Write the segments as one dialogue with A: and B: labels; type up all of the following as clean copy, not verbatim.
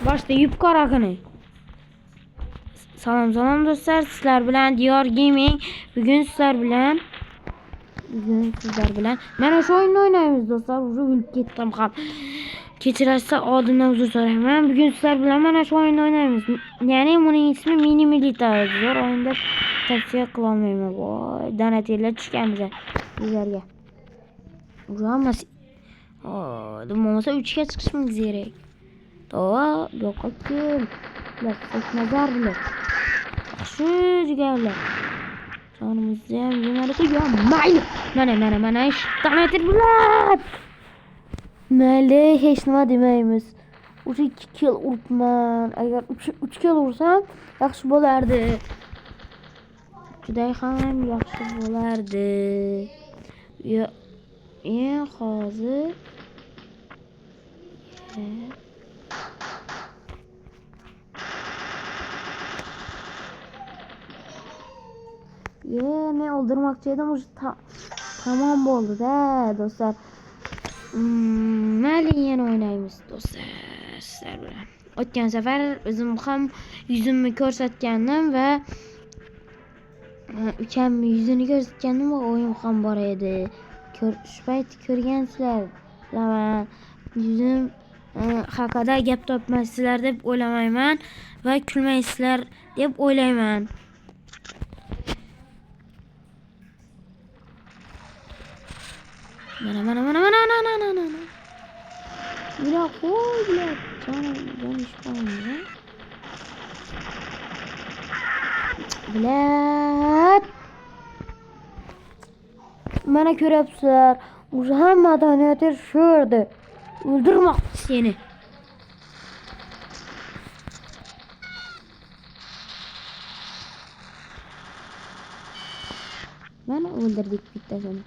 A: Başlayıp qarakını. Salam dostlar, sizler bilen Diyor Gaming. Bugün sizler bilen mana şu oyunu oynaymiz dostlar. Uzun ölüp ketdim qal. Kechirasiz oldindan uzr so'rayman. Bugün sizler bilen mana şu oyunu oynaymiz. Yani buning ismi Mini Military. Zo'r o'yinda tavsiya qila olmayman. Voy, donatinglar tushgan bizlarga. Uramiz. Bo'lmasa 3 ga chiqishimiz kerak. To'g'ri, yo'qqa kel. Lastik nazarlar. Yaxshi jigarlar. Sonimizni ham yemalika mayli. Mana ishtametir bulat. Mayli, hech nima demaymiz. O'sha 2 kill uribman. Agar 3 kill ursam yaxshi bo'lardi. Juda ham yaxshi bo'lardi. Hozir men o'ldirmoqchi edim, tamom bo'ldi-da do'stlar. Mayli, yana o'ynaymiz do'stlar sizlar bilan. O'tgan safar o'zim ham yuzimni ko'rsatgandim va ukamni yuzini ko'rsatgandim va o'yin ham bor edi. Shu payt ko'rgansizlar. Yuzim haqida gap topmaysizlar deb o'ylamayman va kulmaysizlar deb o'ylayman. Mana. Bular qo'ylar. Jon ishqonmi? Bular. Mana ko'ryapsizlar. O'sha hamma donator shu yerda. O'ldirmoqchi seni. Mana o'ldirdik bittasini.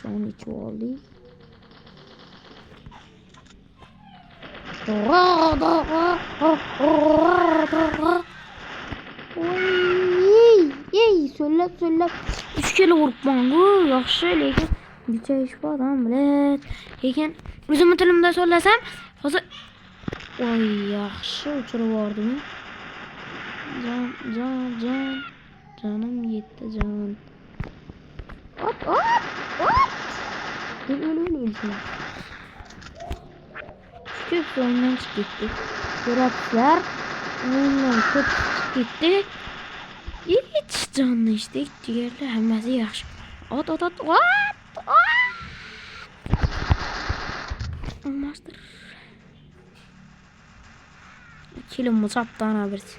A: Jon ichib oldik. So'llab 3 kilo uribman-ku, yaxshi, lekin bitta ish bor ham bilat. Lekin o'zimni tilimda so'llasam, hozir yaxshi uchirib yubordim. Jonim yetdi, jon. Ot. O'l. Ko'p o'yindan chiqib ketdi. Ko'rapsizlar, o'yindan ko'p chiqib ketdi. Hech jonni ishdik, jigarlar hammasi yaxshi. Ot. Master. Kilim musabtana birisi.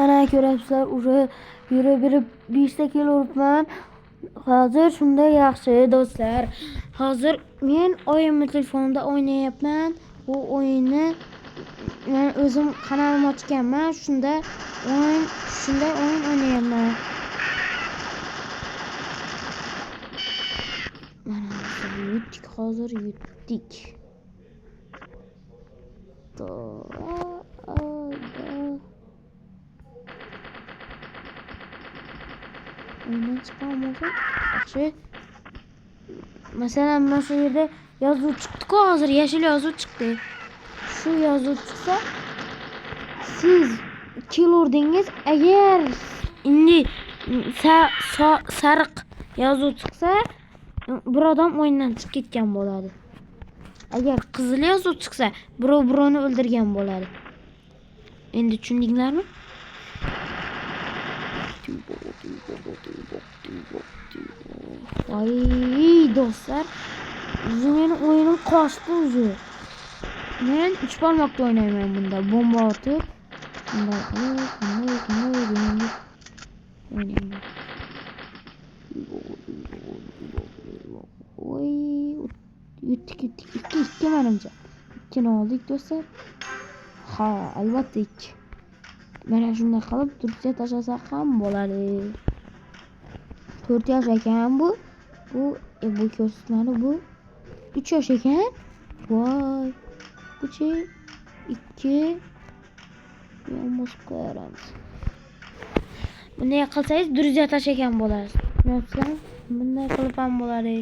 A: Ana ko'rapsizlar, o'sha yurib 5 ta kilo uribman. Hozir shunday yaxshi do'stlar. Hozir men o'yinni telefonda o'ynayapman. Bu o'yinni men o'zim kanalimni ochganman. Shunday o'yin o'ynayapman. Mana hozir yutdik. Oyundan çıkan olsa yaxshi. Masalan, mana shu yerda yozuv chiqdi-ku, hozir yashil yozuv chiqdi. Shu yozuv chiqsa, siz kill urdingiz, agar endi sariq yozuv chiqsa, bir odam o'yindan chiqib ketgan bo'ladi. Agar qizil yozuv chiqsa, birovni o'ldirgan bo'ladi. Endi tushundinglarmi? Ay dostlar, meni o'yinim qochdi o'zi. Men 3 barmoqda o'ynayman bunda. Bomba otib, bunday o'ynayman. Oy, yutdik. 2 menimcha. 2 oldik do'stlar. Ha, albatta 2. Mana shunday qilib turtga tashlasak ham bo'ladi. 4 yosh ekan bu ko'rsatmani bu 3 yosh ekan. Voy. Buchi 2 yomuz qo'yamiz. Bunday qilsangiz druziya tashlagan bo'lasiz. Nasıl? Bunday qilib ham bo'ladi.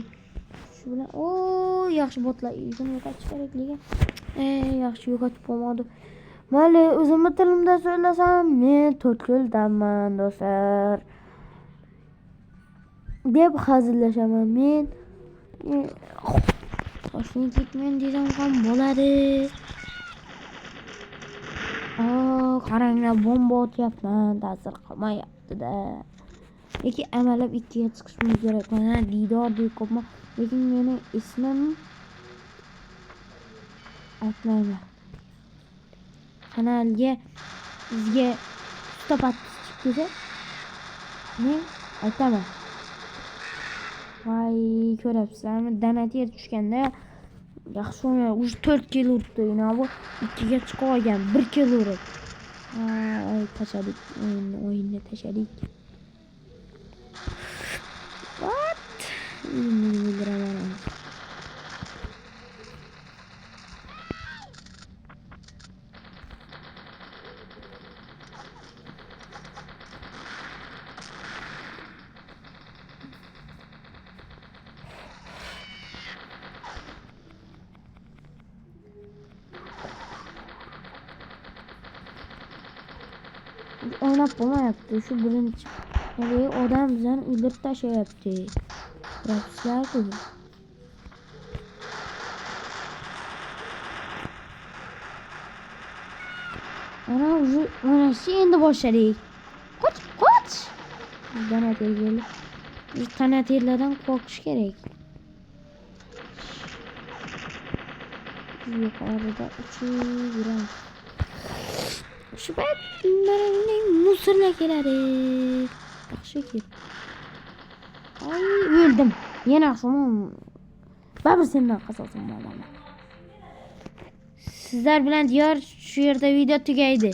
A: Shu bilan yaxshi botlar izini yo'qotish kerak lekin yaxshi yo'qotib bo'lmadi. Mayli, o'zimni tilimda so'zlasam, men 4 yildanman do'stlar. Deb hazillashaman men. Toshkent ketmen desam ham bo'ladi. Qaranglar, bomba otyapman, ta'sir qilmayapti-da. Lekin amalab 2 ga chiqishimiz kerak. Mana Didor deb ko'pman, lekin meni ismim aytmayman. Kanalga bizga stopat chiqdi. Men aytaman. Voy, ko'ryapsizlarmi? Donater tushganda yaxshi o'ynadi. Uj 4 kilo urdi. Bu 2 ga chiqib olgan, 1 kilo urdi. Tashadik. O'yinni tashadik. What? O'yinni o'ynab bo'lmayapti. Shu birinchi odam bizani o'ldirib tashlayapti. Ko'ryapsizlar-ku. Ana o'ynashni endi boshladik. Qoch. Donater keldi. Biz donaterlardan qo'rqish kerak. Yuqorida uchib yuramiz. Shu payt mening musorlar keladi. Yaxshi kel. O'ldim. Yana shuni baribir sendan qasosim olaman. Sizlar bilan diyor shu yerda video tugaydi.